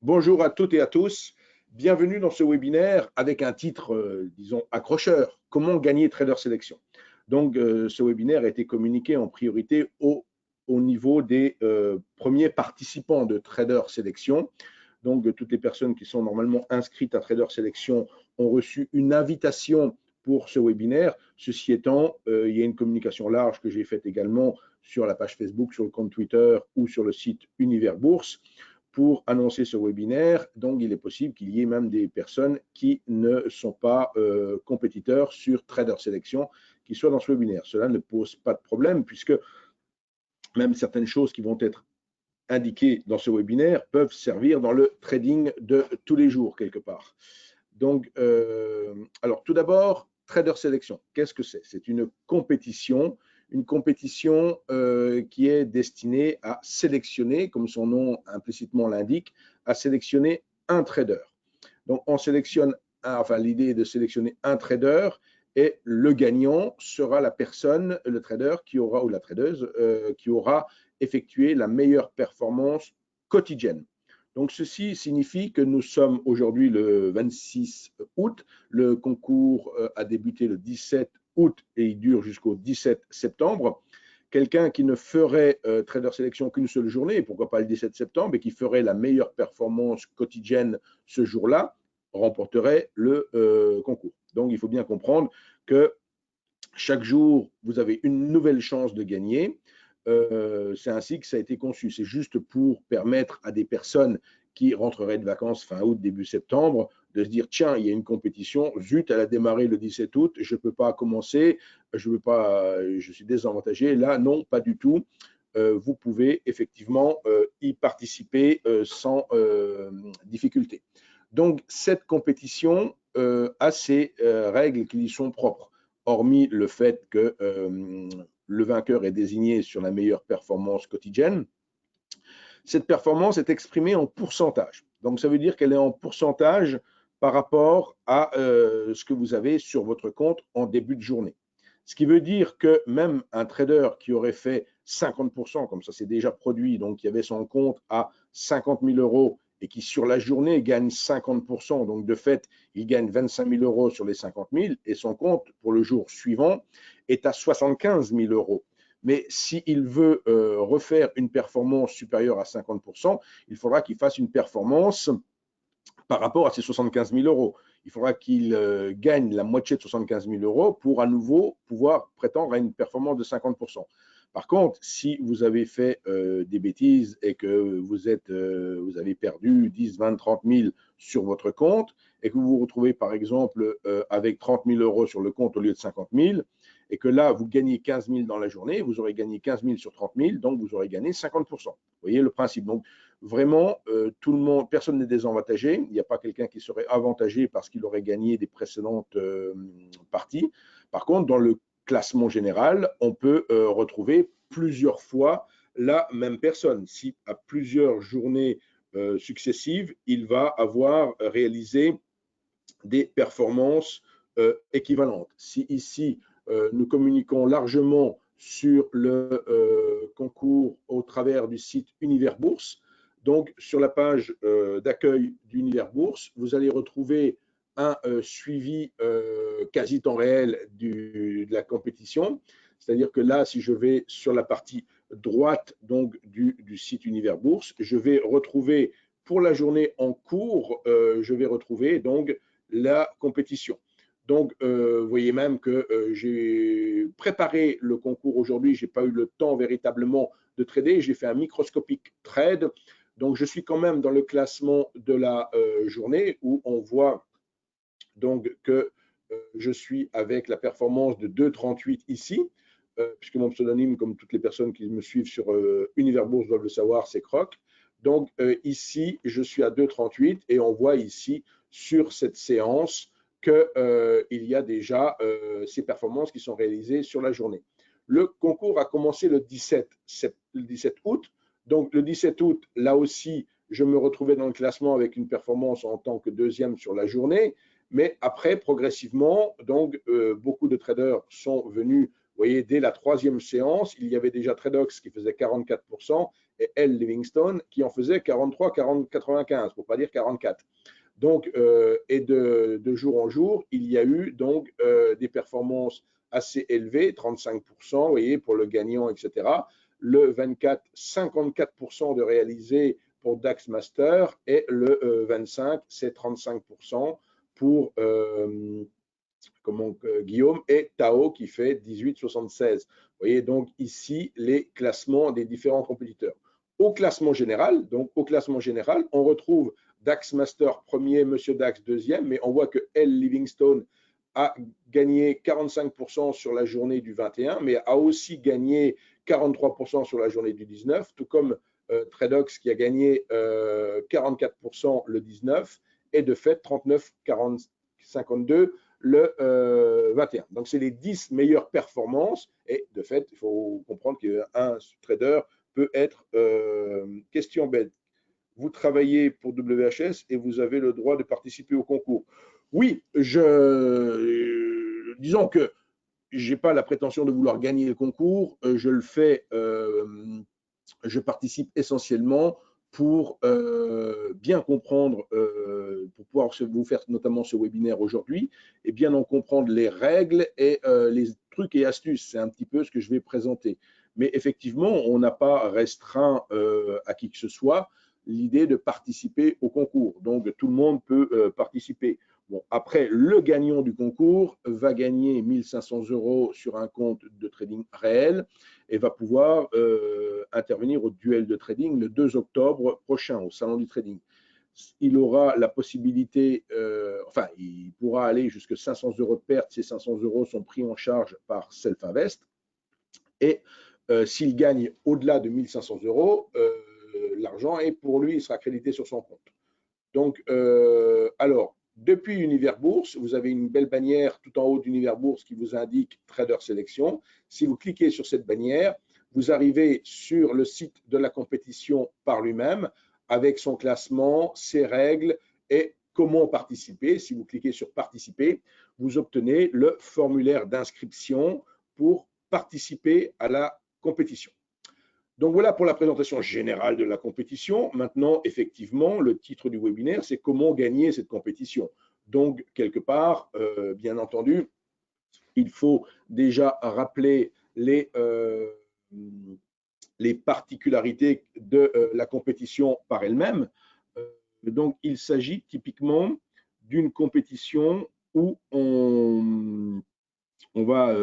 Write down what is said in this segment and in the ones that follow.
Bonjour à toutes et à tous. Bienvenue dans ce webinaire avec un titre, disons, accrocheur. Comment gagner Trader Sélection? Donc, ce webinaire a été communiqué en priorité au niveau des premiers participants de Trader Sélection. Donc, toutes les personnes qui sont normalement inscrites à Trader Sélection ont reçu une invitation pour ce webinaire. Ceci étant, il y a une communication large que j'ai faite également sur la page Facebook, sur le compte Twitter ou sur le site Univers Bourse pour annoncer ce webinaire. Donc, il est possible qu'il y ait même des personnes qui ne sont pas compétiteurs sur Trader Sélection qui soient dans ce webinaire. Cela ne pose pas de problème puisque même certaines choses qui vont être indiquées dans ce webinaire peuvent servir dans le trading de tous les jours quelque part. Donc, alors tout d'abord, Trader Sélection, qu'est-ce que c'est? C'est une compétition qui est destinée à sélectionner, comme son nom implicitement l'indique, à sélectionner un trader. Donc, on sélectionne, l'idée est de sélectionner un trader et le gagnant sera la personne, le trader qui aura, ou la tradeuse, qui aura effectué la meilleure performance quotidienne. Donc, ceci signifie que nous sommes aujourd'hui le 26 août. Le concours a débuté le 17 août et il dure jusqu'au 17 septembre. Quelqu'un qui ne ferait Trader Sélection qu'une seule journée, pourquoi pas le 17 septembre, et qui ferait la meilleure performance quotidienne ce jour-là, remporterait le concours. Donc, il faut bien comprendre que chaque jour, vous avez une nouvelle chance de gagner. C'est ainsi que ça a été conçu. C'est juste pour permettre à des personnes qui rentreraient de vacances fin août, début septembre, de se dire, tiens, il y a une compétition, zut, elle a démarré le 17 août, je ne peux pas commencer, je suis désavantagé. Là, non, pas du tout. Vous pouvez effectivement y participer sans difficulté. Donc, cette compétition a ses règles qui lui sont propres, hormis le fait que le vainqueur est désigné sur la meilleure performance quotidienne. Cette performance est exprimée en pourcentage. Donc, ça veut dire qu'elle est en pourcentage par rapport à ce que vous avez sur votre compte en début de journée. Ce qui veut dire que même un trader qui aurait fait 50%, comme ça c'est déjà produit, donc qui avait son compte à 50 000 € et qui sur la journée gagne 50%, donc de fait, il gagne 25 000 € sur les 50 000 et son compte pour le jour suivant est à 75 000 €. Mais s'il veut refaire une performance supérieure à 50%, il faudra qu'il fasse une performance par rapport à ces 75 000 €. Il faudra qu'il gagne la moitié de 75 000 € pour à nouveau pouvoir prétendre à une performance de 50%. Par contre, si vous avez fait des bêtises et que vous avez perdu 10, 20, 30 000 sur votre compte et que vous vous retrouvez par exemple avec 30 000 € sur le compte au lieu de 50 000 et que là, vous gagnez 15 000 dans la journée, vous aurez gagné 15 000 sur 30 000, donc vous aurez gagné 50%. Vous voyez le principe. Donc, vraiment, tout le monde, personne n'est désavantagé. Il n'y a pas quelqu'un qui serait avantagé parce qu'il aurait gagné des précédentes parties. Par contre, dans le classement général, on peut retrouver plusieurs fois la même personne. Si à plusieurs journées successives, il va avoir réalisé des performances équivalentes. Si ici, nous communiquons largement sur le concours au travers du site Univers Bourse, donc sur la page d'accueil d'Univers Bourse, vous allez retrouver un suivi quasi temps réel de la compétition. C'est-à-dire que là, si je vais sur la partie droite donc, du site Univers Bourse, je vais retrouver pour la journée en cours, je vais retrouver donc la compétition. Donc, vous voyez même que j'ai préparé le concours aujourd'hui, je n'ai pas eu le temps véritablement de trader, j'ai fait un microscopique trade. Donc, je suis quand même dans le classement de la journée où on voit donc que je suis avec la performance de 2,38 ici, puisque mon pseudonyme, comme toutes les personnes qui me suivent sur Univers Bourse doivent le savoir, c'est Croc. Donc, ici, je suis à 2,38 et on voit ici sur cette séance qu'il y a déjà ces performances qui sont réalisées sur la journée. Le concours a commencé le 17 août. Donc, le 17 août, là aussi, je me retrouvais dans le classement avec une performance en tant que deuxième sur la journée. Mais après, progressivement, donc, beaucoup de traders sont venus. Vous voyez, dès la troisième séance, il y avait déjà Tradox qui faisait 44% et L Livingstone qui en faisait 43, 40, 95, pour ne pas dire 44. Donc, et de jour en jour, il y a eu donc des performances assez élevées, 35%, vous voyez, pour le gagnant, etc. Le 24, 54% de réalisé pour Dax Master et le 25, c'est 35% pour Guillaume et Tao qui fait 18,76. Vous voyez donc ici les classements des différents compétiteurs. Au classement général, on retrouve Dax Master premier, Monsieur Dax deuxième, mais on voit que L Livingstone a gagné 45% sur la journée du 21, mais a aussi gagné 43% sur la journée du 19, tout comme Tradox qui a gagné 44% le 19 et de fait 39, 40, 52 le 21. Donc, c'est les 10 meilleures performances et de fait, il faut comprendre qu'un trader peut être question bête. Vous travaillez pour WHS et vous avez le droit de participer au concours. Oui, disons que je n'ai pas la prétention de vouloir gagner le concours, je le fais, je participe essentiellement pour bien comprendre, pour pouvoir vous faire notamment ce webinaire aujourd'hui, et bien en comprendre les règles et les trucs et astuces. C'est un petit peu ce que je vais présenter. Mais effectivement, on n'a pas restreint à qui que ce soit l'idée de participer au concours. Donc, tout le monde peut participer. Bon, après, le gagnant du concours va gagner 1 500 € sur un compte de trading réel et va pouvoir intervenir au duel de trading le 2 octobre prochain au Salon du Trading. Il aura la possibilité, enfin, il pourra aller jusqu'à 500 € de perte. Ces 500 € sont pris en charge par Self-Invest. Et s'il gagne au-delà de 1 500 €, l'argent est pour lui, il sera crédité sur son compte. Donc, alors, depuis Univers Bourse, vous avez une belle bannière tout en haut d'Univers Bourse qui vous indique Trader Sélection. Si vous cliquez sur cette bannière, vous arrivez sur le site de la compétition par lui-même avec son classement, ses règles et comment participer. Si vous cliquez sur Participer, vous obtenez le formulaire d'inscription pour participer à la compétition. Donc voilà pour la présentation générale de la compétition. Maintenant, effectivement, le titre du webinaire, c'est comment gagner cette compétition. Donc, quelque part, bien entendu, il faut déjà rappeler les particularités de la compétition par elle-même. Donc, il s'agit typiquement d'une compétition où on va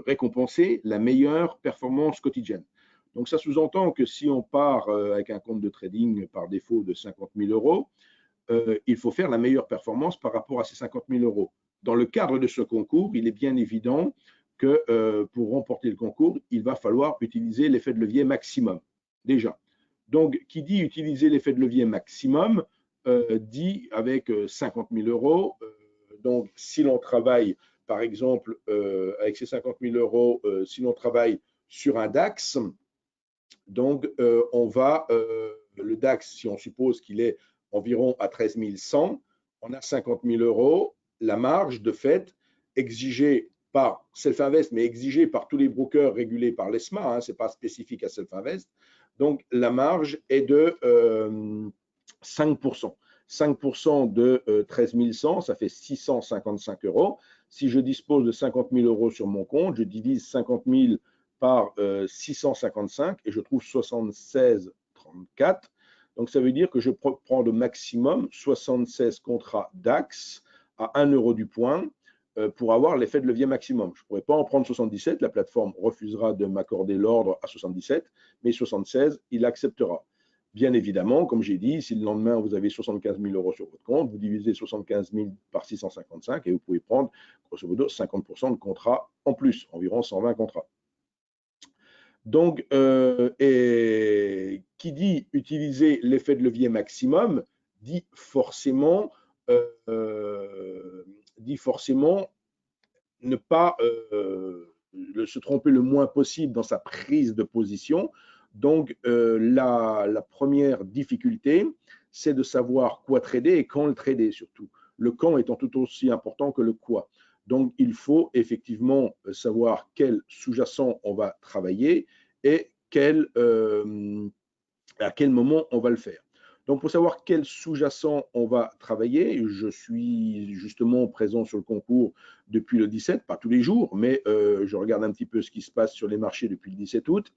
récompenser la meilleure performance quotidienne. Donc, ça sous-entend que si on part avec un compte de trading par défaut de 50 000 €, il faut faire la meilleure performance par rapport à ces 50 000 €. Dans le cadre de ce concours, il est bien évident que pour remporter le concours, il va falloir utiliser l'effet de levier maximum, déjà. Donc, qui dit utiliser l'effet de levier maximum, dit avec 50 000 €. Donc, si l'on travaille, par exemple, avec ces 50 000 €, si l'on travaille sur un DAX, donc on va, le DAX, si on suppose qu'il est environ à 13 100, on a 50 000 €, la marge de fait exigée par Self-Invest, mais exigée par tous les brokers régulés par l'ESMA, hein, ce n'est pas spécifique à Self-Invest, donc la marge est de 5%. 5% de 13 100, ça fait 655 €. Si je dispose de 50 000 € sur mon compte, je divise 50 000 par 655 et je trouve 76,34. Donc, ça veut dire que je prends de maximum 76 contrats DAX à 1 € du point pour avoir l'effet de levier maximum. Je ne pourrais pas en prendre 77, la plateforme refusera de m'accorder l'ordre à 77, mais 76, il acceptera. Bien évidemment, comme j'ai dit, si le lendemain vous avez 75 000 € sur votre compte, vous divisez 75 000 par 655 et vous pouvez prendre, grosso modo, 50% de contrats en plus, environ 120 contrats. Donc, et qui dit utiliser l'effet de levier maximum, dit forcément ne pas se tromper le moins possible dans sa prise de position. Donc, la première difficulté, c'est de savoir quoi trader et quand le trader surtout. Le quand étant tout aussi important que le quoi. Donc, il faut effectivement savoir quel sous-jacent on va travailler et quel à quel moment on va le faire. Donc, pour savoir quel sous-jacent on va travailler, je suis justement présent sur le concours depuis le 17, pas tous les jours, mais je regarde un petit peu ce qui se passe sur les marchés depuis le 17 août.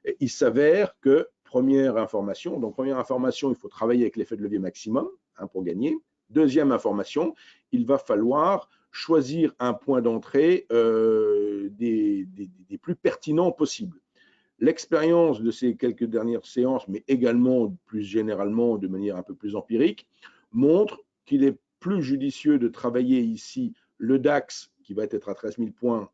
Et il s'avère que, première information, il faut travailler avec l'effet de levier maximum pour gagner. Deuxième information, il va falloir choisir un point d'entrée des plus pertinents possibles. L'expérience de ces quelques dernières séances, mais également plus généralement de manière un peu plus empirique, montre qu'il est plus judicieux de travailler ici le DAX qui va être à 13 000 points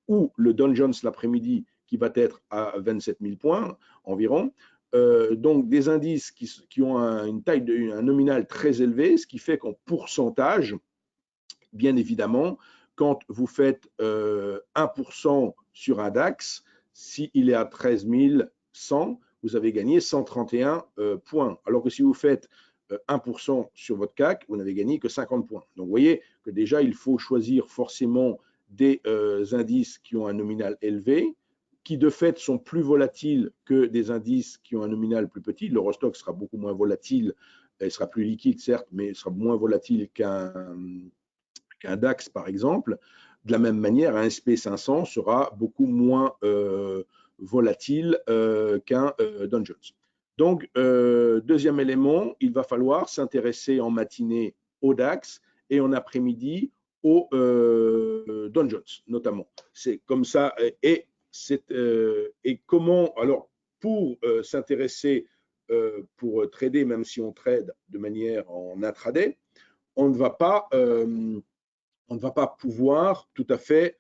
ou le Dow Jones l'après-midi qui va être à 27 000 points environ. Donc des indices qui ont une taille, un nominal très élevé, ce qui fait qu'en pourcentage, bien évidemment, quand vous faites 1% sur un DAX, s'il est à 13 100, vous avez gagné 131 points. Alors que si vous faites 1% sur votre CAC, vous n'avez gagné que 50 points. Donc, vous voyez que déjà, il faut choisir forcément des indices qui ont un nominal élevé, qui de fait sont plus volatiles que des indices qui ont un nominal plus petit. L'Eurostoxx sera beaucoup moins volatile, il sera plus liquide certes, mais il sera moins volatile qu'un DAX par exemple. De la même manière, un SP500 sera beaucoup moins volatile qu'un Dow Jones. Donc, deuxième élément, il va falloir s'intéresser en matinée au DAX et en après-midi au Dow Jones notamment. C'est comme ça. Et comment, alors, pour s'intéresser, pour trader, même si on trade de manière en intraday, on ne va pas pouvoir tout à fait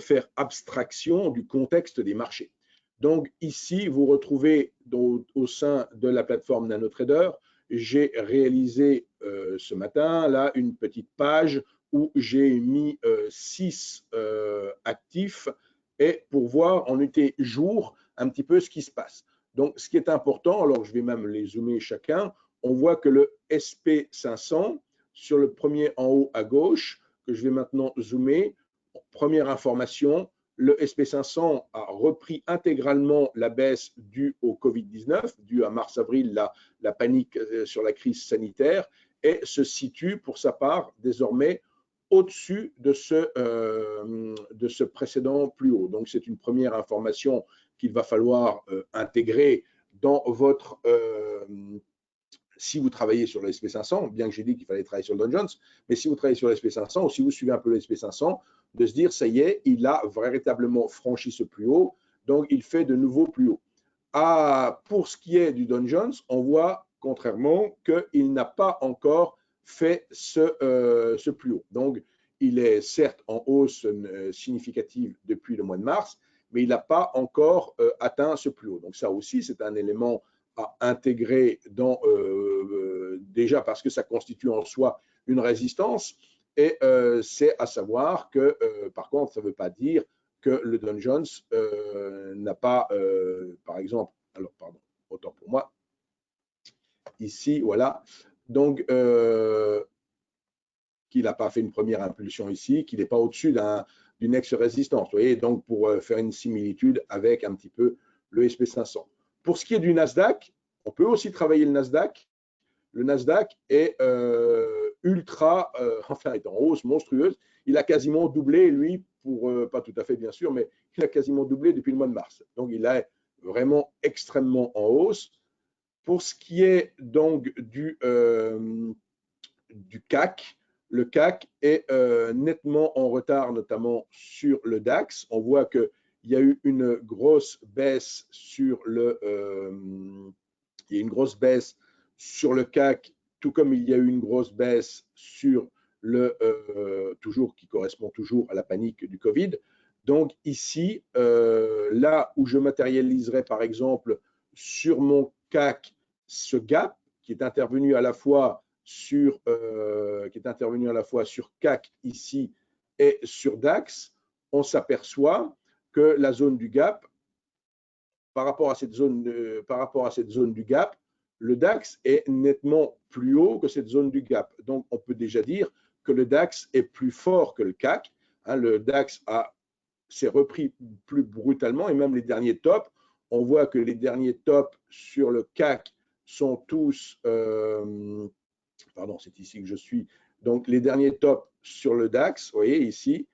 faire abstraction du contexte des marchés. Donc ici, vous retrouvez au sein de la plateforme NanoTrader, j'ai réalisé ce matin là une petite page où j'ai mis 6 actifs et pour voir en UT jour un petit peu ce qui se passe. Donc ce qui est important, alors je vais même les zoomer chacun, on voit que le SP500 sur le premier en haut à gauche, que je vais maintenant zoomer. Première information, le SP500 a repris intégralement la baisse due au Covid-19, due à mars-avril, la panique sur la crise sanitaire, et se situe pour sa part désormais au-dessus de ce précédent plus haut. Donc c'est une première information qu'il va falloir intégrer dans votre si vous travaillez sur le SP500, bien que j'ai dit qu'il fallait travailler sur le Dow Jones, mais si vous travaillez sur le SP500 ou si vous suivez un peu le SP500, de se dire, ça y est, il a véritablement franchi ce plus haut, donc il fait de nouveau plus haut. Pour ce qui est du Dow Jones, on voit contrairement qu'il n'a pas encore fait ce plus haut. Donc, il est certes en hausse significative depuis le mois de mars, mais il n'a pas encore atteint ce plus haut. Donc ça aussi, c'est un élément à intégrer déjà parce que ça constitue en soi une résistance et c'est à savoir que par contre ça ne veut pas dire que le Dow Jones n'a pas par exemple, alors pardon, autant pour moi, ici voilà, donc qu'il n'a pas fait une première impulsion ici, qu'il n'est pas au-dessus d'une ex-résistance, vous voyez, donc pour faire une similitude avec un petit peu le SP500. Pour ce qui est du Nasdaq, on peut aussi travailler le Nasdaq. Le Nasdaq est est en hausse monstrueuse. Il a quasiment doublé, lui, pas tout à fait bien sûr, mais il a quasiment doublé depuis le mois de mars. Donc il est vraiment extrêmement en hausse. Pour ce qui est donc du CAC, le CAC est nettement en retard, notamment sur le DAX. On voit qu'il y a eu une grosse baisse sur il y a une grosse baisse sur le CAC, tout comme il y a eu une grosse baisse sur qui correspond toujours à la panique du Covid. Donc ici, là où je matérialiserai par exemple sur mon CAC ce gap qui est intervenu à la fois sur CAC ici et sur DAX, on s'aperçoit que la zone du gap, par rapport à cette zone du gap, le DAX est nettement plus haut que cette zone du gap. Donc, on peut déjà dire que le DAX est plus fort que le CAC. Le DAX s'est repris plus brutalement et même les derniers tops, on voit que les derniers tops sur le CAC sont tous, pardon, c'est ici que je suis, donc les derniers tops sur le DAX, vous voyez ici,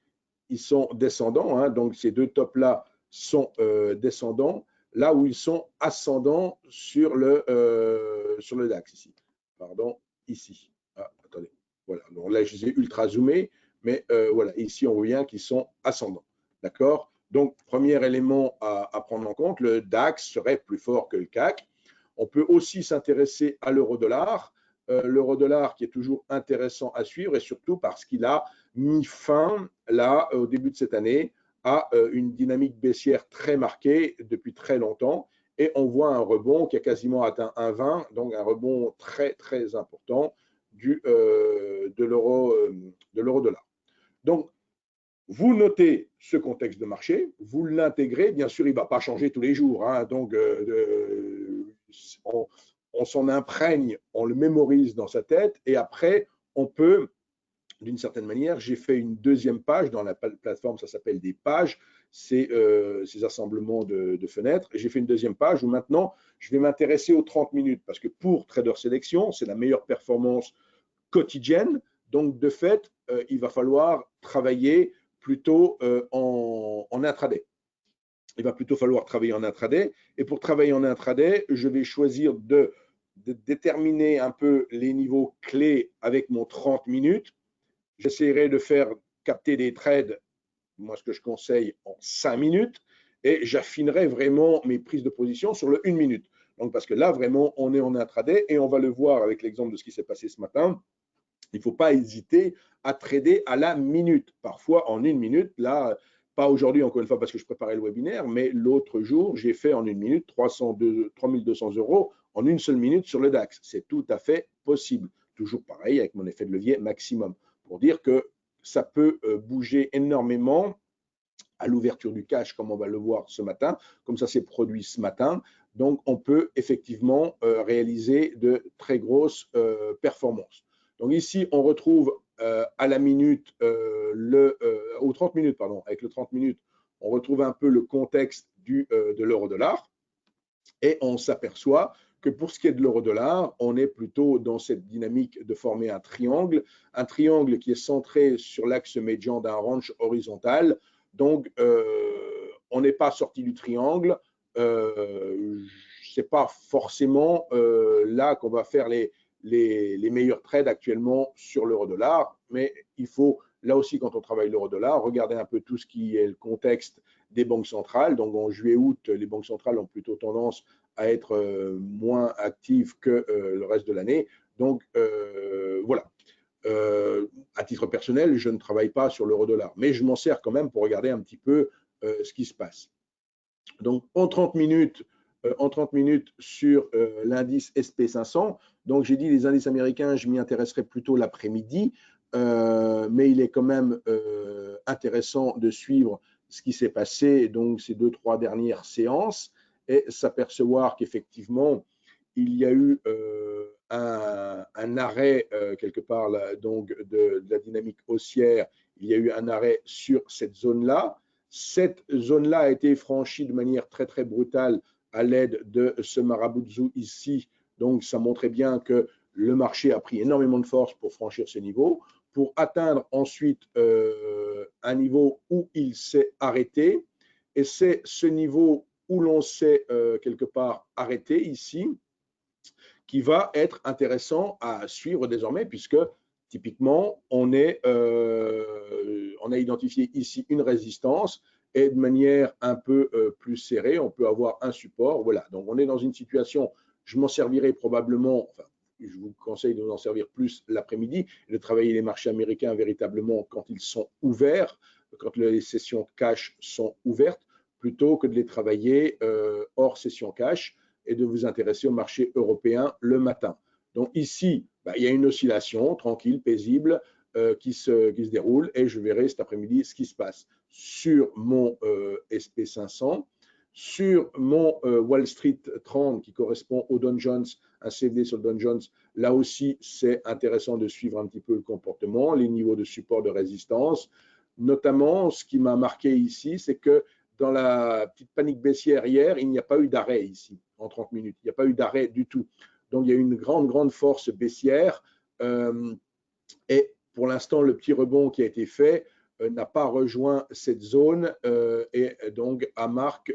ils sont descendants, hein, donc ces deux tops-là sont descendants, là où ils sont ascendants sur le DAX ici. Pardon, ici. Ah, attendez, voilà, donc là je les ai ultra zoomés, mais voilà, ici on voit bien qu'ils sont ascendants. D'accord? Donc, premier élément à prendre en compte, le DAX serait plus fort que le CAC. On peut aussi s'intéresser à l'euro-dollar. L'euro-dollar qui est toujours intéressant à suivre et surtout parce qu'il a mis fin, là, au début de cette année, à une dynamique baissière très marquée depuis très longtemps. Et on voit un rebond qui a quasiment atteint 1,20, donc un rebond très, très important de l'euro-dollar. Donc, vous notez ce contexte de marché, vous l'intégrez. Bien sûr, il ne va pas changer tous les jours. Hein, donc, on s'en imprègne, on le mémorise dans sa tête et après, on peut, d'une certaine manière, j'ai fait une deuxième page dans la plateforme, ça s'appelle des pages, c'est ces assemblements de fenêtres. J'ai fait une deuxième page où maintenant, je vais m'intéresser aux 30 minutes parce que pour Trader Sélection, c'est la meilleure performance quotidienne. Donc, de fait, il va falloir travailler plutôt en intraday. Il va plutôt falloir travailler en intraday. Et pour travailler en intraday, je vais choisir de déterminer un peu les niveaux clés avec mon 30 minutes. J'essaierai de faire capter des trades, moi ce que je conseille, en 5 minutes. Et j'affinerai vraiment mes prises de position sur le 1 minute. Donc, parce que là, vraiment, on est en intraday et on va le voir avec l'exemple de ce qui s'est passé ce matin. Il ne faut pas hésiter à trader à la minute. Parfois, en 1 minute, là, pas aujourd'hui, encore une fois, parce que je préparais le webinaire, mais l'autre jour, j'ai fait en 1 minute 3200 € en une seule minute sur le DAX. C'est tout à fait possible. Toujours pareil avec mon effet de levier maximum. Pour dire que ça peut bouger énormément à l'ouverture du cash, comme on va le voir ce matin, comme ça s'est produit ce matin. Donc, on peut effectivement réaliser de très grosses performances. Donc ici, on retrouve à la minute, aux 30 minutes, pardon, avec le 30 minutes, on retrouve un peu le contexte de l'euro-dollar et on s'aperçoit que pour ce qui est de l'euro-dollar, on est plutôt dans cette dynamique de former un triangle qui est centré sur l'axe médian d'un range horizontal. Donc, on n'est pas sorti du triangle. Ce n'est pas forcément là qu'on va faire les meilleurs trades actuellement sur l'euro-dollar, mais il faut, là aussi, quand on travaille l'euro-dollar, regarder un peu tout ce qui est le contexte des banques centrales. Donc, en juillet-août, les banques centrales ont plutôt tendance à être moins actives que le reste de l'année. Donc, voilà. À titre personnel, je ne travaille pas sur l'euro-dollar, mais je m'en sers quand même pour regarder un petit peu ce qui se passe. Donc, en 30 minutes sur l'indice SP500. Donc, j'ai dit les indices américains, je m'y intéresserai plutôt l'après-midi, mais il est quand même intéressant de suivre ce qui s'est passé, donc ces 2-3 dernières séances, et s'apercevoir qu'effectivement, il y a eu un arrêt quelque part là, donc de la dynamique haussière, il y a eu un arrêt sur cette zone-là. Cette zone-là a été franchie de manière très très brutale à l'aide de ce Marabutsu ici. Donc ça montrait bien que le marché a pris énormément de force pour franchir ce niveau, pour atteindre ensuite un niveau où il s'est arrêté. Et c'est ce niveau où l'on s'est quelque part arrêté ici qui va être intéressant à suivre désormais, puisque typiquement, on a identifié ici une résistance et de manière un peu plus serrée, on peut avoir un support. Voilà, donc on est dans une situation, je m'en servirai probablement, enfin, je vous conseille de vous en servir plus l'après-midi, de travailler les marchés américains véritablement quand ils sont ouverts, quand les sessions cash sont ouvertes, plutôt que de les travailler hors session cash et de vous intéresser au marché européen le matin. Donc ici, il y a une oscillation tranquille, paisible, qui se déroule et je verrai cet après-midi ce qui se passe sur mon SP500, sur mon Wall Street 30 qui correspond au Dow Jones, un CFD sur le Dow Jones. Là aussi, c'est intéressant de suivre un petit peu le comportement, les niveaux de support, de résistance. Notamment, ce qui m'a marqué ici, c'est que dans la petite panique baissière hier, il n'y a pas eu d'arrêt ici en 30 minutes. Il n'y a pas eu d'arrêt du tout. Donc, il y a une grande force baissière. Et pour l'instant, le petit rebond qui a été fait n'a pas rejoint cette zone et donc marque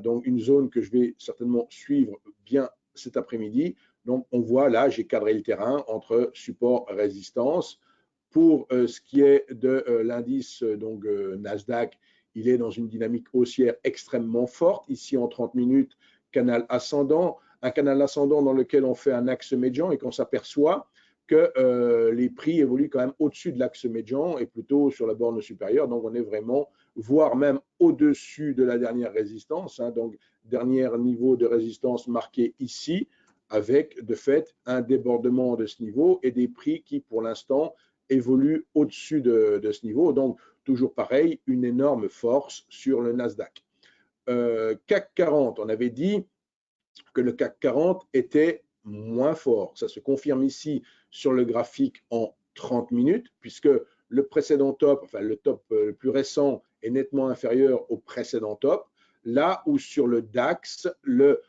donc une zone que je vais certainement suivre bien cet après-midi. Donc, on voit là, j'ai cadré le terrain entre support et résistance. Pour ce qui est de l'indice Nasdaq, il est dans une dynamique haussière extrêmement forte. Ici, en 30 minutes, canal ascendant, un canal ascendant dans lequel on fait un axe médian et qu'on s'aperçoit que les prix évoluent quand même au-dessus de l'axe médian et plutôt sur la borne supérieure. Donc, on est vraiment, voire même au-dessus de la dernière résistance. Donc, dernier niveau de résistance marqué ici, avec de fait un débordement de ce niveau et des prix qui, pour l'instant, évoluent au-dessus de ce niveau. Donc, toujours pareil, une énorme force sur le Nasdaq. CAC 40, on avait dit que le CAC 40 était moins fort. Ça se confirme ici sur le graphique en 30 minutes, puisque le précédent top, enfin le top le plus récent, est nettement inférieur au précédent top, là où sur le DAX, le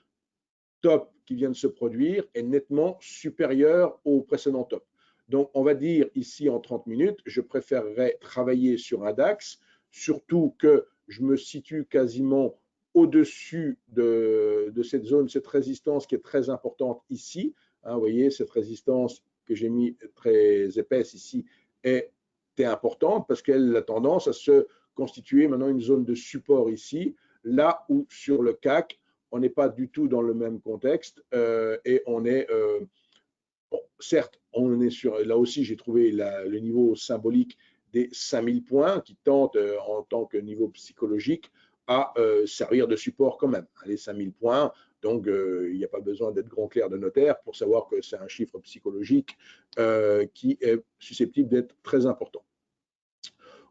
top qui vient de se produire est nettement supérieur au précédent top. Donc, on va dire ici en 30 minutes, je préférerais travailler sur un DAX, surtout que je me situe quasiment au-dessus de cette zone, cette résistance qui est très importante ici. Vous voyez, cette résistance que j'ai mis très épaisse ici est importante parce qu'elle a tendance à se constituer maintenant une zone de support ici, là où sur le CAC, on n'est pas du tout dans le même contexte et on est, bon, certes, on est sur, là aussi j'ai trouvé le niveau symbolique des 5000 points qui tente en tant que niveau psychologique à servir de support quand même. Les 5000 points, donc il n'y a pas besoin d'être grand clerc de notaire pour savoir que c'est un chiffre psychologique qui est susceptible d'être très important.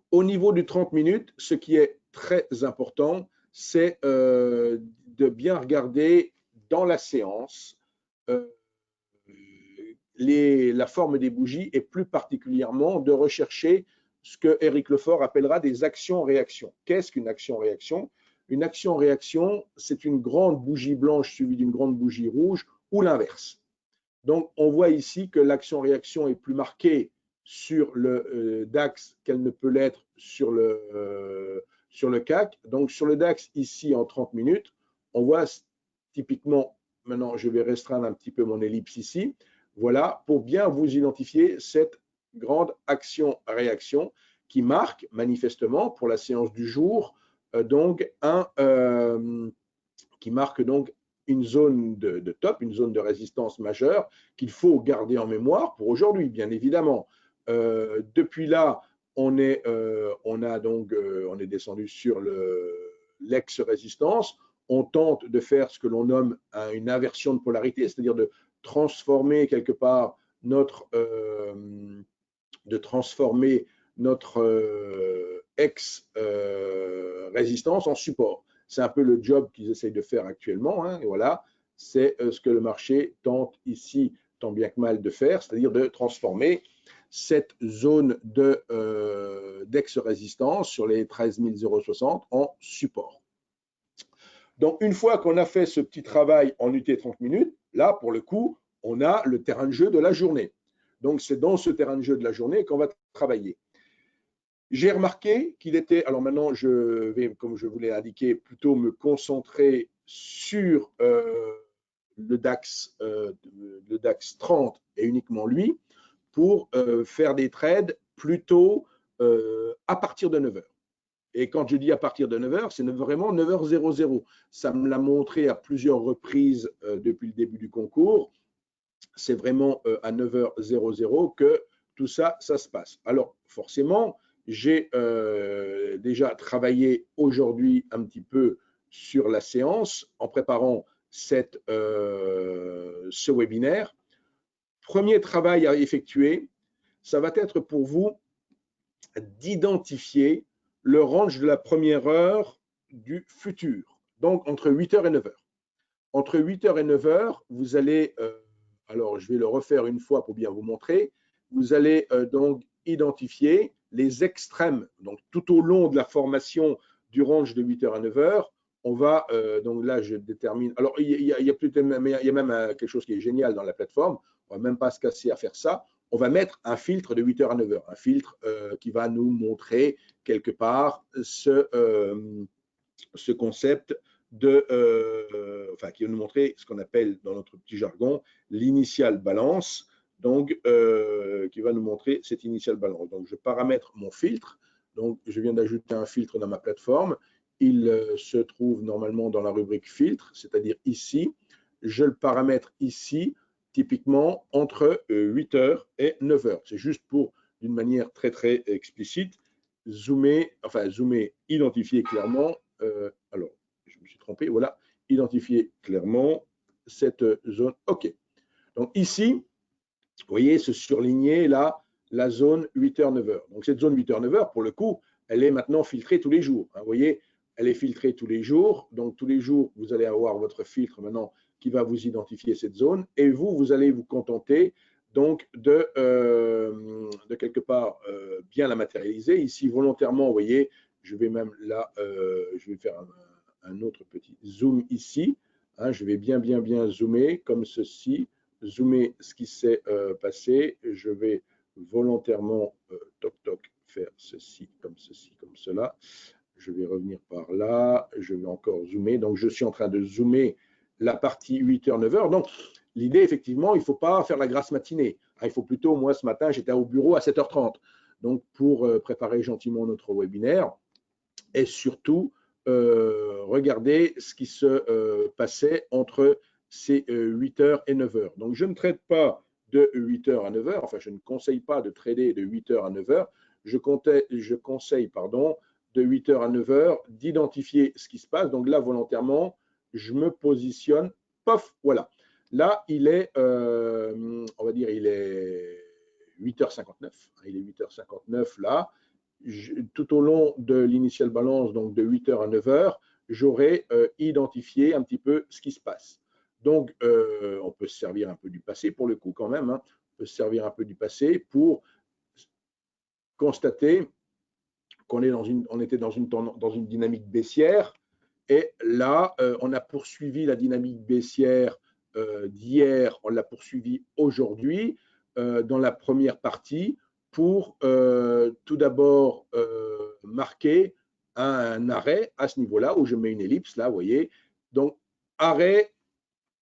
Au niveau du 30 minutes, ce qui est très important, c'est de bien regarder dans la séance la forme des bougies et plus particulièrement de rechercher ce que Éric Lefort appellera des actions-réactions. Qu'est-ce qu'une action-réaction? Une action-réaction, c'est une grande bougie blanche suivie d'une grande bougie rouge ou l'inverse. Donc, on voit ici que l'action-réaction est plus marquée sur le DAX qu'elle ne peut l'être sur le CAC. Donc, sur le DAX, ici, en 30 minutes, on voit typiquement, maintenant, je vais restreindre un petit peu mon ellipse ici, voilà, pour bien vous identifier cette grande action-réaction qui marque manifestement pour la séance du jour, qui marque donc une zone de top, une zone de résistance majeure qu'il faut garder en mémoire pour aujourd'hui, bien évidemment. Depuis là, on est descendu sur l'ex-résistance. On tente de faire ce que l'on nomme une inversion de polarité, c'est-à-dire de transformer quelque part notre ex-résistance en support. C'est un peu le job qu'ils essayent de faire actuellement. Et voilà, c'est ce que le marché tente ici, tant bien que mal, de faire, c'est-à-dire de transformer cette zone d'ex-résistance sur les 13 060 en support. Donc, une fois qu'on a fait ce petit travail en UT 30 minutes, là, pour le coup, on a le terrain de jeu de la journée. Donc, c'est dans ce terrain de jeu de la journée qu'on va travailler. J'ai remarqué qu'il était, alors maintenant je vais, comme je vous l'ai indiqué, plutôt me concentrer sur le DAX 30 et uniquement lui pour faire des trades plutôt à partir de 9h. Et quand je dis à partir de 9h, c'est vraiment 9h00. Ça me l'a montré à plusieurs reprises depuis le début du concours. C'est vraiment à 9h00 que tout ça se passe. Alors forcément, j'ai déjà travaillé aujourd'hui un petit peu sur la séance en préparant ce webinaire. Premier travail à effectuer, ça va être pour vous d'identifier le range de la première heure du futur, donc entre 8h et 9h. Entre 8h et 9h, vous allez, alors je vais le refaire une fois pour bien vous montrer, vous allez donc identifier les extrêmes, donc tout au long de la formation du range de 8h à 9h, on va, donc là, je détermine. Alors, il y a même quelque chose qui est génial dans la plateforme. On ne va même pas se casser à faire ça. On va mettre un filtre de 8h à 9h, un filtre qui va nous montrer quelque part ce concept enfin, qui va nous montrer ce qu'on appelle dans notre petit jargon l'initial balance, donc qui va nous montrer cette initial balance. Donc, je paramètre mon filtre. Donc, je viens d'ajouter un filtre dans ma plateforme. Il se trouve normalement dans la rubrique filtre, c'est-à-dire ici. Je le paramètre ici, typiquement entre 8h et 9h. C'est juste pour, d'une manière très, très explicite, zoomer, identifier clairement. Alors, je me suis trompé, voilà, identifier clairement cette zone. OK. Donc ici, vous voyez ce surligné là, la zone 8h, 9h. Donc cette zone 8h, 9h, pour le coup, elle est maintenant filtrée tous les jours. Vous voyez, elle est filtrée tous les jours. Donc tous les jours, vous allez avoir votre filtre maintenant qui va vous identifier cette zone. Et vous allez vous contenter donc de quelque part bien la matérialiser. Ici, volontairement, vous voyez, je vais même là, je vais faire un autre petit zoom ici. Hein, je vais bien zoomer comme ceci, zoomer ce qui s'est passé. Je vais volontairement, toc toc, faire ceci, comme cela. Je vais revenir par là, je vais encore zoomer. Donc, je suis en train de zoomer la partie 8h, 9h. Donc, l'idée, effectivement, il ne faut pas faire la grasse matinée. Il faut plutôt, moi, ce matin, j'étais au bureau à 7h30. Donc, pour préparer gentiment notre webinaire et surtout, regarder ce qui se passait entre ces 8h et 9h. Donc, je ne traite pas de 8h à 9h. Enfin, je ne conseille pas de trader de 8h à 9h. Je conseille, de 8h à 9h, d'identifier ce qui se passe. Donc là, volontairement, je me positionne, pof, voilà. Là, il est, on va dire, il est 8h59. Il est 8h59 là. Tout au long de l'initial balance, donc de 8h à 9h, j'aurai identifié un petit peu ce qui se passe. Donc, on peut se servir un peu du passé pour le coup quand même. Hein. On peut se servir un peu du passé pour constater qu'on était dans une dynamique baissière. Et là, on a poursuivi la dynamique baissière d'hier, on l'a poursuivi aujourd'hui dans la première partie pour tout d'abord marquer un arrêt à ce niveau-là où je mets une ellipse, là, vous voyez. Donc, arrêt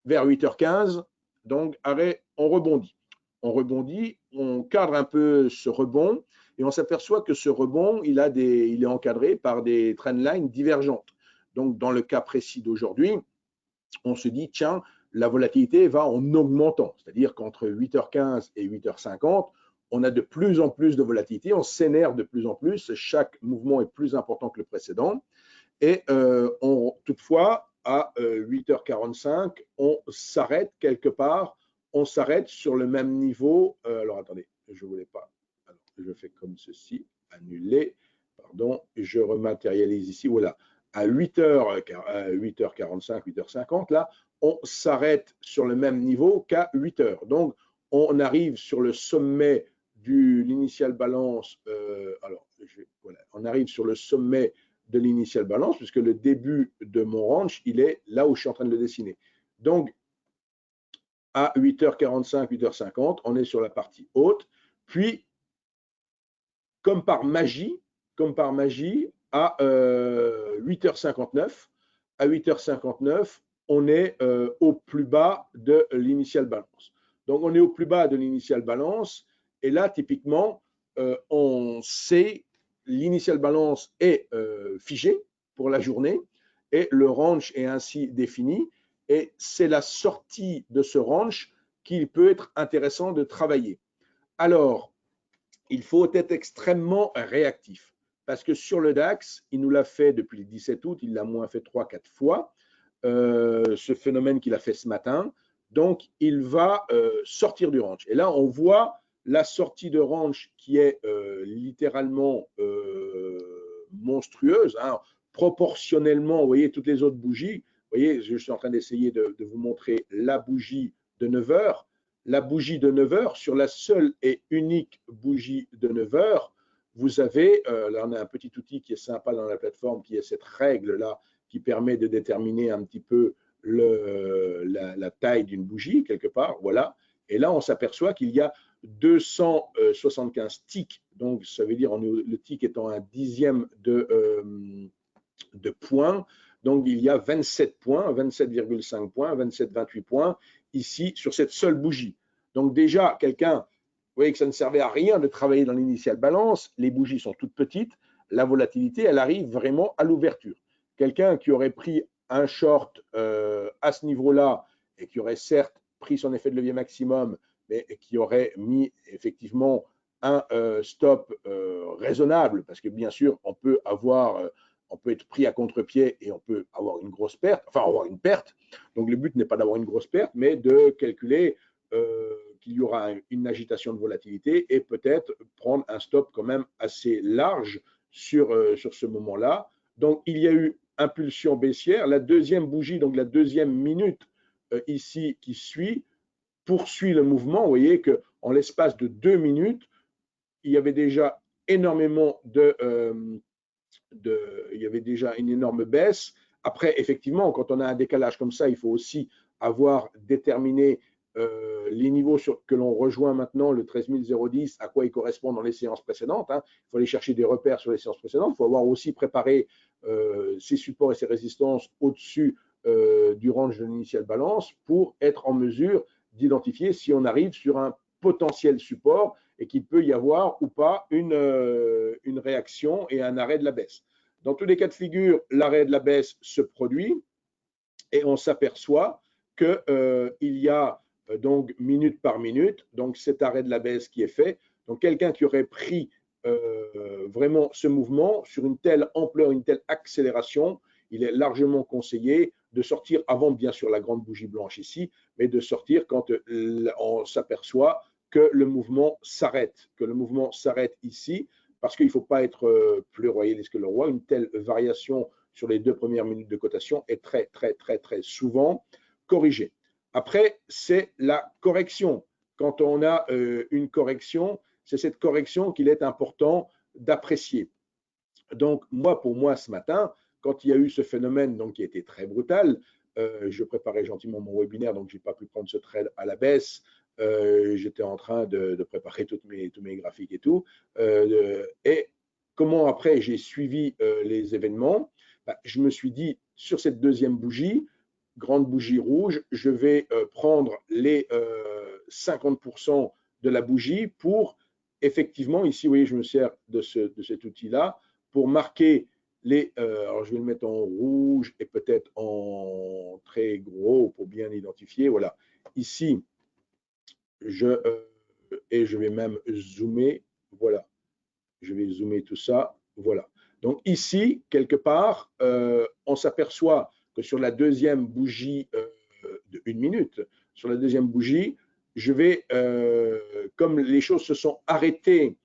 vers 8h15, donc arrêt, on rebondit. On rebondit, on cadre un peu ce rebond et on s'aperçoit que ce rebond, il est encadré par des trendlines divergentes. Donc, dans le cas précis d'aujourd'hui, on se dit, tiens, la volatilité va en augmentant. C'est-à-dire qu'entre 8h15 et 8h50, on a de plus en plus de volatilité, on s'énerve de plus en plus, chaque mouvement est plus important que le précédent. Et toutefois, à 8h45, on s'arrête quelque part, on s'arrête sur le même niveau. Alors, attendez, je ne voulais pas. Alors, je fais comme ceci, annuler, pardon, je rematérialise ici, voilà. À 8h45, 8h50, là, on s'arrête sur le même niveau qu'à 8h. Donc, on arrive sur le sommet de l'initial balance. Voilà, on arrive sur le sommet de l'initial balance, puisque le début de mon range, il est là où je suis en train de le dessiner. Donc, à 8h45, 8h50, on est sur la partie haute. Puis, comme par magie, à 8h59, on est au plus bas de l'initial balance. Donc, on est au plus bas de l'initial balance. Et là, typiquement, on sait l'initial balance est figé pour la journée et le range est ainsi défini. Et c'est la sortie de ce range qu'il peut être intéressant de travailler. Alors, il faut être extrêmement réactif parce que sur le DAX, il nous l'a fait depuis le 17 août, il l'a moins fait 3-4 fois, ce phénomène qu'il a fait ce matin. Donc, il va sortir du range. Et là, on voit la sortie de range qui est littéralement monstrueuse, hein, proportionnellement, vous voyez, toutes les autres bougies. Vous voyez, je suis en train d'essayer de vous montrer la bougie de 9 heures. La bougie de 9 heures, sur la seule et unique bougie de 9 heures, vous avez, là on a un petit outil qui est sympa dans la plateforme, qui est cette règle-là, qui permet de déterminer un petit peu la taille d'une bougie, quelque part. Voilà. Et là, on s'aperçoit qu'il y a 275 ticks. Donc, ça veut dire le tick étant un dixième de point. Donc, il y a 27 points, 27,5 points, 27, 28 points ici sur cette seule bougie. Donc, déjà, quelqu'un, vous voyez que ça ne servait à rien de travailler dans l'initial balance. Les bougies sont toutes petites. La volatilité, elle arrive vraiment à l'ouverture. Quelqu'un qui aurait pris un short à ce niveau-là et qui aurait certes pris son effet de levier maximum, mais qui aurait mis effectivement un stop raisonnable, parce que bien sûr, on peut être pris à contre-pied et on peut avoir une grosse perte, enfin avoir une perte. Donc le but n'est pas d'avoir une grosse perte, mais de calculer qu'il y aura une agitation de volatilité et peut-être prendre un stop quand même assez large sur ce moment-là. Donc il y a eu impulsion baissière. La deuxième bougie, donc la deuxième minute ici qui poursuit le mouvement. Vous voyez qu'en l'espace de 2 minutes, il y avait déjà énormément il y avait déjà une énorme baisse. Après, effectivement, quand on a un décalage comme ça, il faut aussi avoir déterminé les niveaux que l'on rejoint maintenant, le 13 010, à quoi il correspond dans les séances précédentes. Hein. Il faut aller chercher des repères sur les séances précédentes. Il faut avoir aussi préparé ces supports et ces résistances au-dessus du range de l'initial balance pour être en mesure d'identifier si on arrive sur un potentiel support et qu'il peut y avoir ou pas une réaction et un arrêt de la baisse. Dans tous les cas de figure, l'arrêt de la baisse se produit et on s'aperçoit qu'il y a donc minute par minute, donc cet arrêt de la baisse qui est fait. Donc quelqu'un qui aurait pris vraiment ce mouvement sur une telle ampleur, une telle accélération, il est largement conseillé de sortir avant, bien sûr, la grande bougie blanche ici, mais de sortir quand on s'aperçoit que le mouvement s'arrête, ici, parce qu'il ne faut pas être plus royaliste que le roi. Une telle variation sur les 2 premières minutes de cotation est très, très, très, très souvent corrigée. Après, c'est la correction. Quand on a une correction, c'est cette correction qu'il est important d'apprécier. Donc, pour moi, ce matin, quand il y a eu ce phénomène donc, qui était très brutal, je préparais gentiment mon webinaire, donc je n'ai pas pu prendre ce trade à la baisse. J'étais en train de préparer tous mes graphiques et tout. Et comment après j'ai suivi les événements, je me suis dit, sur cette deuxième bougie, grande bougie rouge, je vais prendre les 50% de la bougie pour effectivement, ici, vous voyez, je me sers de cet outil-là pour marquer alors je vais le mettre en rouge et peut-être en très gros pour bien identifier. Voilà, ici, et je vais même zoomer. Voilà, je vais zoomer tout ça. Voilà. Donc ici, quelque part, on s'aperçoit que sur la deuxième bougie de 1 minute, sur la deuxième bougie, je vais, comme les choses se sont arrêtées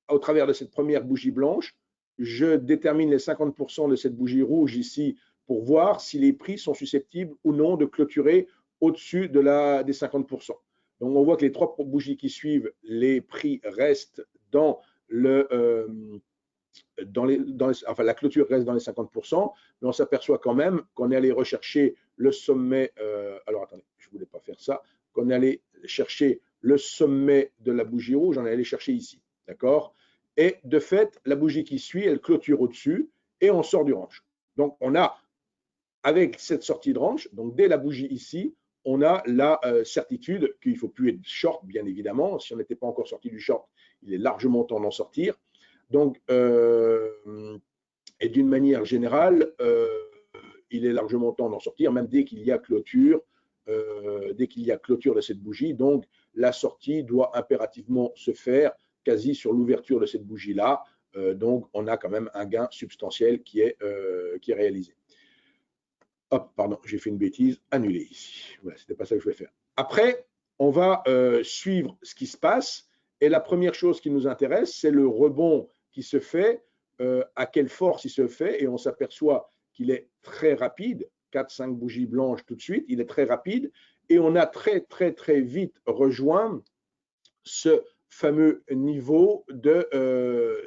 au travers de cette première bougie blanche, je détermine les 50% de cette bougie rouge ici pour voir si les prix sont susceptibles ou non de clôturer au-dessus des 50%. Donc, on voit que les 3 bougies qui suivent, les prix restent dans enfin, la clôture reste dans les 50%, mais on s'aperçoit quand même qu'on est allé rechercher le sommet. Alors, attendez, je ne voulais pas faire ça. Qu'on est allé chercher le sommet de la bougie rouge, on est allé chercher ici. D'accord? Et de fait, la bougie qui suit, elle clôture au-dessus et on sort du range. Donc, on a, avec cette sortie de range, donc dès la bougie ici, on a la certitude qu'il ne faut plus être short, bien évidemment. Si on n'était pas encore sorti du short, il est largement temps d'en sortir. Donc, et d'une manière générale, il est largement temps d'en sortir, même dès qu'il y a clôture, de cette bougie. Donc, la sortie doit impérativement se faire quasi sur l'ouverture de cette bougie-là. Donc, on a quand même un gain substantiel qui est réalisé. Hop, pardon, j'ai fait une bêtise, annulé ici. Voilà, c'était pas ça que je voulais faire. Après, on va suivre ce qui se passe. Et la première chose qui nous intéresse, c'est le rebond qui se fait, à quelle force il se fait. Et on s'aperçoit qu'il est très rapide, 4-5 bougies blanches tout de suite, il est très rapide. Et on a très, très, très vite rejoint ce fameux niveau de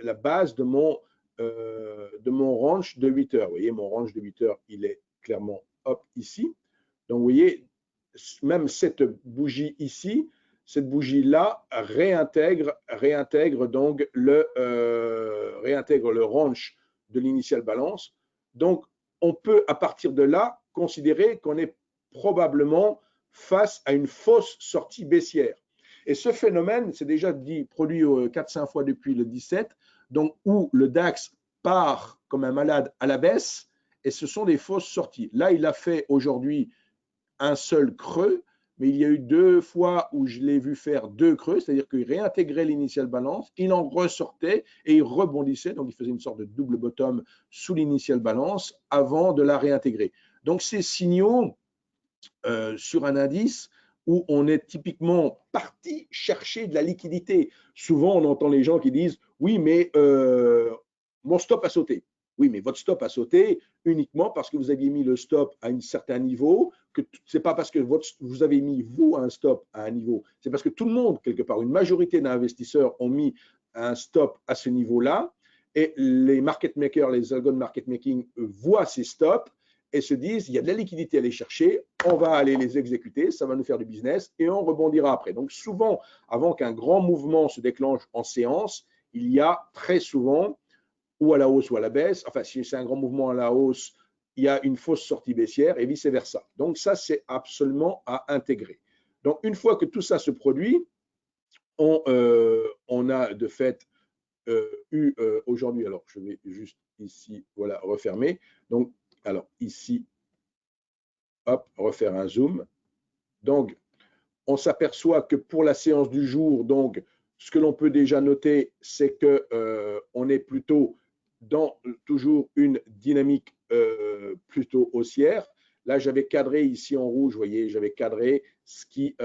la base de mon de mon range de 8 heures. Vous voyez, mon range de 8 heures, il est clairement hop ici. Donc, vous voyez, même cette bougie ici, cette bougie-là réintègre donc réintègre le range de l'initial balance. Donc, on peut à partir de là considérer qu'on est probablement face à une fausse sortie baissière. Et ce phénomène, c'est déjà dit, produit 4-5 fois depuis le 17, donc où le DAX part comme un malade à la baisse, et ce sont des fausses sorties. Là, il a fait aujourd'hui un seul creux, mais il y a eu 2 fois où je l'ai vu faire 2 creux, c'est-à-dire qu'il réintégrait l'initial balance, il en ressortait et il rebondissait, donc il faisait une sorte de double bottom sous l'initial balance avant de la réintégrer. Donc ces signaux sur un indice où on est typiquement parti chercher de la liquidité. Souvent, on entend les gens qui disent « Oui, mais mon stop a sauté ». Oui, mais votre stop a sauté uniquement parce que vous aviez mis le stop à un certain niveau, que ce n'est pas parce que vous avez mis, vous, un stop à un niveau, c'est parce que tout le monde, quelque part, une majorité d'investisseurs ont mis un stop à ce niveau-là, et les market makers, les algos de market making voient ces stops et se disent, il y a de la liquidité à aller chercher, on va aller les exécuter, ça va nous faire du business et on rebondira après. Donc souvent, avant qu'un grand mouvement se déclenche en séance, il y a très souvent, ou à la hausse ou à la baisse, enfin si c'est un grand mouvement à la hausse, il y a une fausse sortie baissière et vice-versa. Donc ça, c'est absolument à intégrer. Donc une fois que tout ça se produit, on a de fait eu aujourd'hui, alors je vais juste ici, voilà, refermer. Donc, alors ici, hop, refaire un zoom. Donc, on s'aperçoit que pour la séance du jour, donc, ce que l'on peut déjà noter, c'est que on est plutôt dans toujours une dynamique plutôt haussière. Là, j'avais cadré ici en rouge, vous voyez, j'avais cadré ce qui,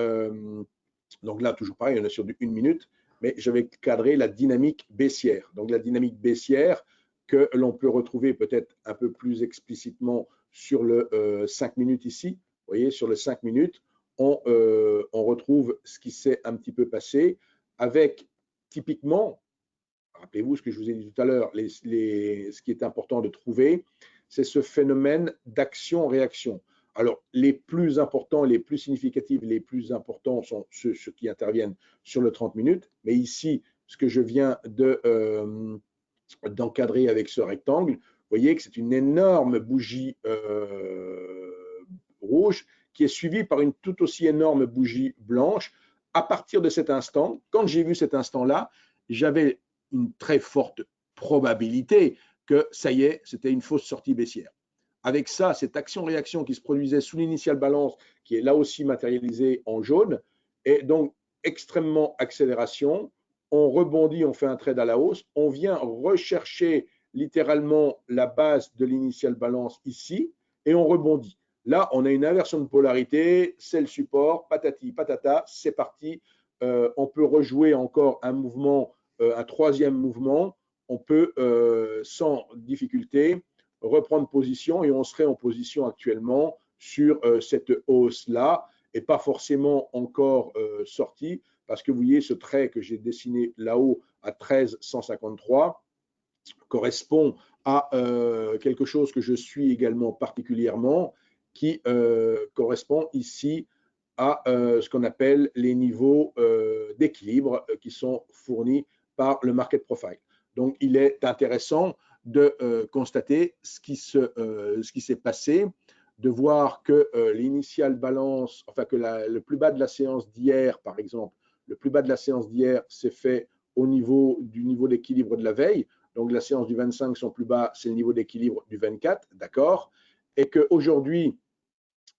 donc là, toujours pareil, on est sur du 1 minute, mais j'avais cadré la dynamique baissière. Donc la dynamique baissière que l'on peut retrouver peut-être un peu plus explicitement sur le 5 minutes ici. Vous voyez, sur le 5 minutes, on retrouve ce qui s'est un petit peu passé avec typiquement, rappelez-vous ce que je vous ai dit tout à l'heure, ce qui est important de trouver, c'est ce phénomène d'action-réaction. Alors, les plus importants, les plus significatifs, les plus importants sont ceux qui interviennent sur le 30 minutes. Mais ici, ce que je viens d'encadrer avec ce rectangle, vous voyez que c'est une énorme bougie rouge qui est suivie par une tout aussi énorme bougie blanche. À partir de cet instant, quand j'ai vu cet instant-là, j'avais une très forte probabilité que ça y est, c'était une fausse sortie baissière. Avec ça, cette action-réaction qui se produisait sous l'initial balance, qui est là aussi matérialisée en jaune, et donc extrêmement accélération, on rebondit, on fait un trade à la hausse, on vient rechercher littéralement la base de l'initial balance ici, et on rebondit. Là, on a une inversion de polarité, c'est le support, patati patata, c'est parti. On peut rejouer encore un mouvement, un troisième mouvement, on peut sans difficulté reprendre position et on serait en position actuellement sur cette hausse-là et pas forcément encore sorti parce que vous voyez ce trait que j'ai dessiné là-haut à 13,153 correspond à quelque chose que je suis également particulièrement qui correspond ici à ce qu'on appelle les niveaux d'équilibre qui sont fournis par le market profile. Donc, il est intéressant de constater ce qui s'est passé, de voir que l'initial balance, enfin que le plus bas de la séance d'hier, par exemple, le plus bas de la séance d'hier s'est fait au niveau du niveau d'équilibre de la veille. Donc, la séance du 25, son plus bas, c'est le niveau d'équilibre du 24, d'accord? Et qu'aujourd'hui,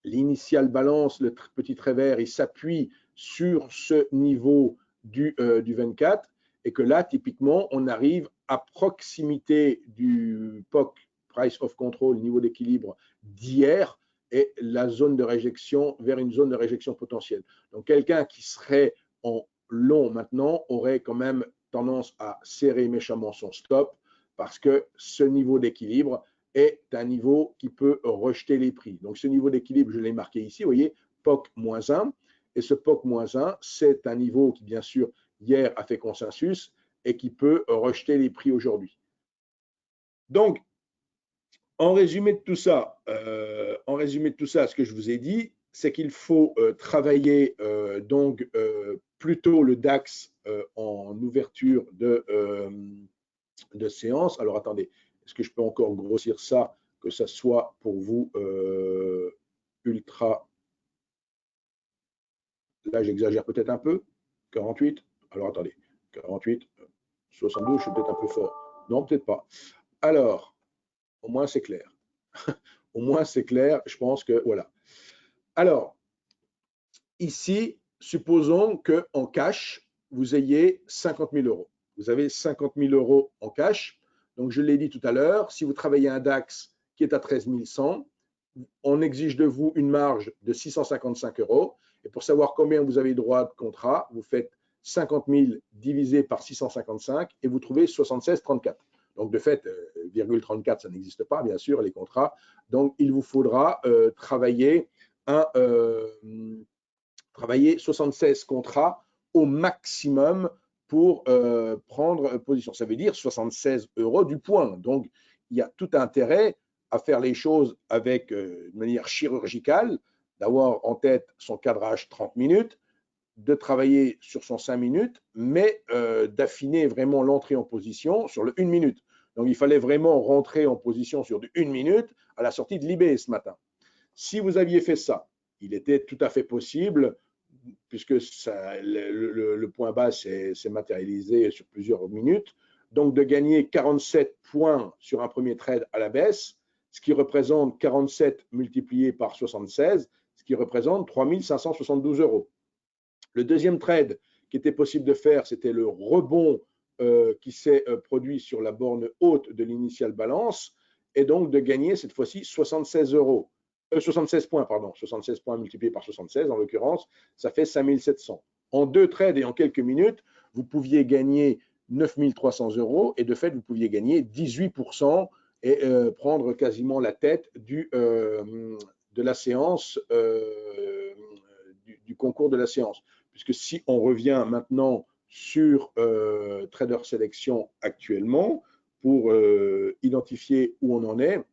l'initial balance, le petit trait vert, il s'appuie sur ce niveau du 24 et que là, typiquement, on arrive à proximité du POC, Price of Control, niveau d'équilibre d'hier, et la zone de réjection vers une zone de réjection potentielle. Donc, quelqu'un qui serait en long maintenant aurait quand même tendance à serrer méchamment son stop parce que ce niveau d'équilibre est un niveau qui peut rejeter les prix. Donc, ce niveau d'équilibre, je l'ai marqué ici, vous voyez, POC-1. Et ce POC-1, c'est un niveau qui, bien sûr, hier a fait consensus et qui peut rejeter les prix aujourd'hui. Donc, en résumé de tout ça, ce que je vous ai dit, c'est qu'il faut travailler donc plutôt le DAX en ouverture de séance. Alors attendez, est-ce que je peux encore grossir ça, que ça soit pour vous ultra. Là, j'exagère peut-être un peu. 48. Alors attendez, 48, 72, je suis peut-être un peu fort. Non, peut-être pas. Alors, au moins c'est clair. Au moins c'est clair, je pense que voilà. Alors, ici, supposons qu'en cash, vous ayez 50 000 euros. Vous avez 50 000 euros en cash. Donc, je l'ai dit tout à l'heure, si vous travaillez un DAX qui est à 13 100, on exige de vous une marge de 655 euros. Et pour savoir combien vous avez droit de contrat, vous faites 50 000 divisé par 655 et vous trouvez 76,34. Donc, de fait, 0,34, ça n'existe pas, bien sûr, les contrats. Donc, il vous faudra travailler 76 contrats au maximum pour prendre position. Ça veut dire 76 euros du point. Donc, il y a tout intérêt à faire les choses avec de manière chirurgicale, d'avoir en tête son cadrage 30 minutes, de travailler sur son 5 minutes, mais d'affiner vraiment l'entrée en position sur le 1 minute. Donc, il fallait vraiment rentrer en position sur du 1 minute à la sortie de l'IB ce matin. Si vous aviez fait ça, il était tout à fait possible, puisque ça, le point bas s'est matérialisé sur plusieurs minutes, donc de gagner 47 points sur un premier trade à la baisse, ce qui représente 47 multiplié par 76, ce qui représente 3 572 euros. Le deuxième trade qui était possible de faire, c'était le rebond qui s'est produit sur la borne haute de l'initial balance, et donc de gagner cette fois-ci 76 euros. 76 points, pardon, 76 points multipliés par 76 en l'occurrence, ça fait 5700. En deux trades et en quelques minutes, vous pouviez gagner 9300 euros et de fait, vous pouviez gagner 18% et prendre quasiment la tête de la séance, du concours de la séance. Puisque si on revient maintenant sur Trader Sélection actuellement, pour identifier où on en est,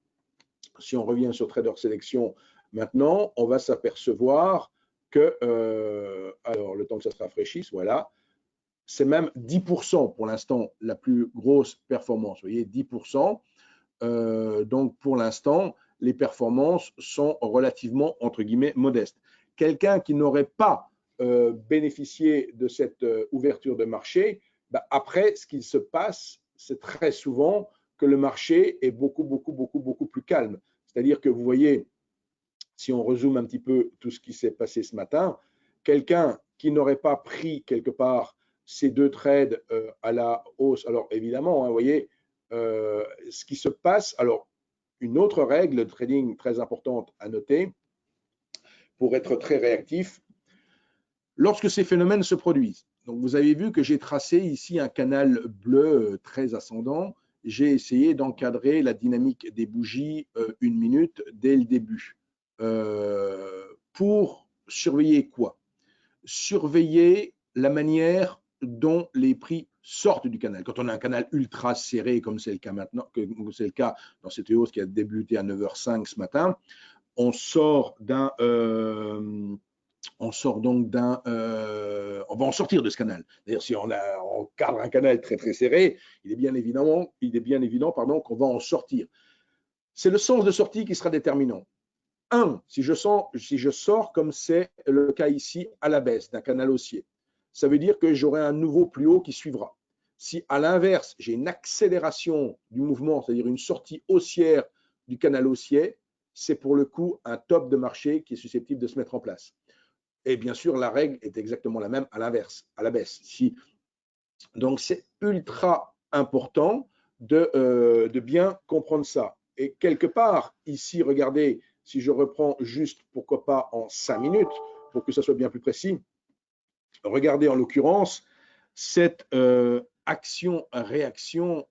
si on revient sur Trader Sélection maintenant, on va s'apercevoir que, alors le temps que ça se rafraîchisse, voilà, c'est même 10% pour l'instant la plus grosse performance. Vous voyez, 10%. Donc pour l'instant, les performances sont relativement, entre guillemets, modestes. Quelqu'un qui n'aurait pas bénéficié de cette ouverture de marché, bah, après, ce qui se passe, c'est très souvent que le marché est beaucoup plus calme. C'est-à-dire que vous voyez, si on résume un petit peu tout ce qui s'est passé ce matin, quelqu'un qui n'aurait pas pris quelque part ces deux trades à la hausse, alors évidemment, hein, vous voyez, ce qui se passe, alors une autre règle de trading très importante à noter, pour être très réactif, lorsque ces phénomènes se produisent. Donc vous avez vu que j'ai tracé ici un canal bleu très ascendant. J'ai essayé d'encadrer la dynamique des bougies 1 minute dès le début. Pour surveiller quoi? Surveiller la manière dont les prix sortent du canal. Quand on a un canal ultra serré, comme c'est le cas maintenant, comme c'est le cas dans cette hausse qui a débuté à 9h05 ce matin, on sort donc on va en sortir de ce canal. D'ailleurs, si on cadre un canal très serré, il est bien évident qu'on va en sortir. C'est le sens de sortie qui sera déterminant. Si je sors comme c'est le cas ici à la baisse d'un canal haussier, ça veut dire que j'aurai un nouveau plus haut qui suivra. Si à l'inverse, j'ai une accélération du mouvement, c'est-à-dire une sortie haussière du canal haussier, c'est pour le coup un top de marché qui est susceptible de se mettre en place. Et bien sûr, la règle est exactement la même à l'inverse, à la baisse. Donc, c'est ultra important de bien comprendre ça. Et quelque part, ici, regardez, si je reprends juste, pourquoi pas en 5 minutes, pour que ça soit bien plus précis, regardez en l'occurrence cette action-réaction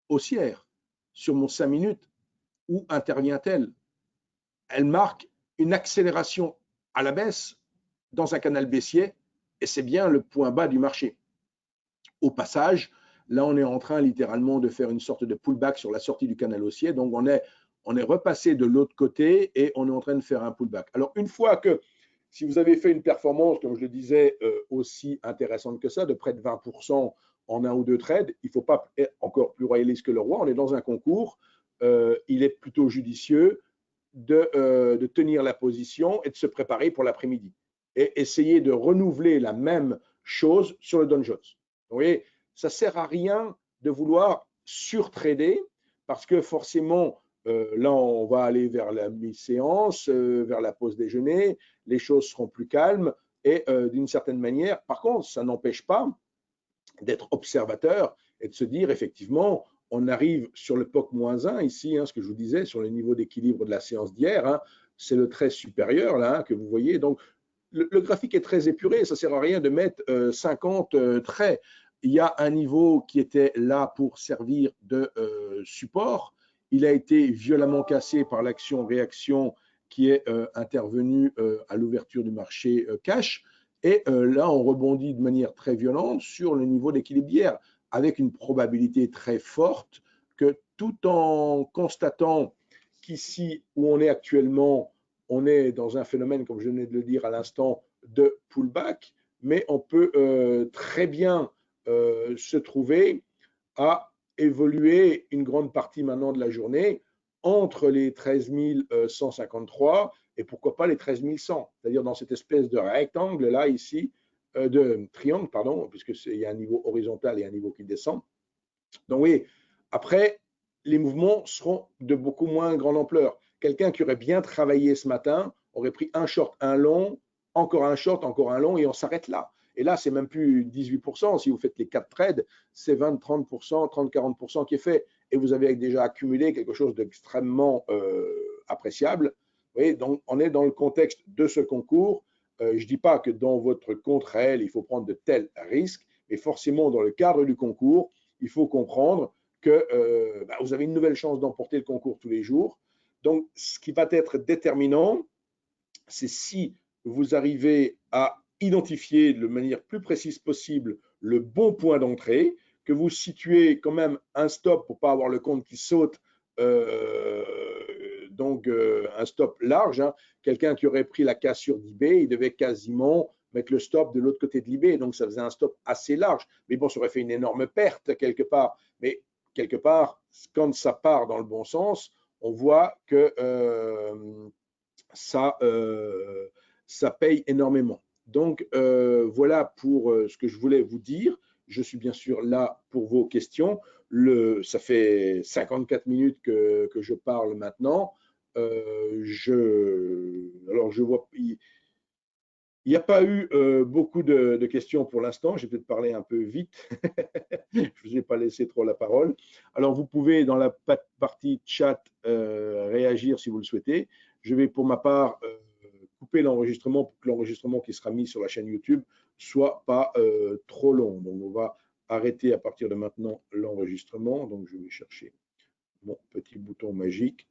haussière sur mon 5 minutes. Où intervient-elle? Elle marque une accélération à la baisse dans un canal baissier et c'est bien le point bas du marché. Au passage, Là, on est en train littéralement de faire une sorte de pullback sur la sortie du canal haussier. Donc, on est repassé de l'autre côté et on est en train de faire un pullback. Alors, une fois que, si vous avez fait une performance, comme je le disais, aussi intéressante que ça, de près de 20% en un ou deux trades, il ne faut pas être encore plus royaliste que le roi. On est dans un concours. Il est plutôt judicieux de tenir la position et de se préparer pour l'après-midi. Et essayer de renouveler la même chose sur le Dow Jones. Vous voyez, ça ne sert à rien de vouloir surtrader parce que forcément, là, on va aller vers la mi-séance, vers la pause déjeuner, les choses seront plus calmes et d'une certaine manière, par contre, ça n'empêche pas d'être observateur et de se dire effectivement, on arrive sur le POC-1 ici, ce que je vous disais, sur le niveau d'équilibre de la séance d'hier, c'est le trait supérieur là que vous voyez. Donc, le graphique est très épuré, ça ne sert à rien de mettre 50 traits. Il y a un niveau qui était là pour servir de support. Il a été violemment cassé par l'action-réaction qui est intervenue à l'ouverture du marché cash. Et là, on rebondit de manière très violente sur le niveau d'équilibre d'hier, avec une probabilité très forte que tout en constatant qu'ici où on est actuellement, on est dans un phénomène, comme je venais de le dire à l'instant, de pullback, mais on peut très bien se trouver à évoluer une grande partie maintenant de la journée entre les 13 153 et pourquoi pas les 13 100, c'est-à-dire dans cette espèce de rectangle là ici, de triangle, pardon, puisqu'il y a un niveau horizontal et un niveau qui descend. Donc oui, après, les mouvements seront de beaucoup moins grande ampleur. Quelqu'un qui aurait bien travaillé ce matin aurait pris un short, un long, encore un short, encore un long, et on s'arrête là. Et là, c'est même plus 18%. Si vous faites les 4 trades, c'est 20, 30%, 30, 40% qui est fait. Et vous avez déjà accumulé quelque chose d'extrêmement appréciable. Vous voyez, donc, on est dans le contexte de ce concours. Je ne dis pas que dans votre compte réel, il faut prendre de tels risques, mais forcément, dans le cadre du concours, il faut comprendre que vous avez une nouvelle chance d'emporter le concours tous les jours. Donc, ce qui va être déterminant, c'est si vous arrivez à identifier de manière plus précise possible le bon point d'entrée, que vous situez quand même un stop pour ne pas avoir le compte qui saute, donc un stop large. Quelqu'un qui aurait pris la cassure d'eBay, il devait quasiment mettre le stop de l'autre côté de l'eBay, donc ça faisait un stop assez large. Mais bon, ça aurait fait une énorme perte quelque part. Mais quelque part, quand ça part dans le bon sens, on voit que ça paye énormément. Donc, voilà pour ce que je voulais vous dire. Je suis bien sûr là pour vos questions. Ça fait 54 minutes que je parle maintenant. Alors, je vois, il n'y a pas eu beaucoup de questions pour l'instant. J'ai peut-être parlé un peu vite. Je ne vous ai pas laissé trop la parole. Alors, vous pouvez, dans la partie chat, réagir si vous le souhaitez. Je vais, pour ma part, couper l'enregistrement pour que l'enregistrement qui sera mis sur la chaîne YouTube soit pas trop long. Donc, on va arrêter à partir de maintenant l'enregistrement. Donc, je vais chercher mon petit bouton magique.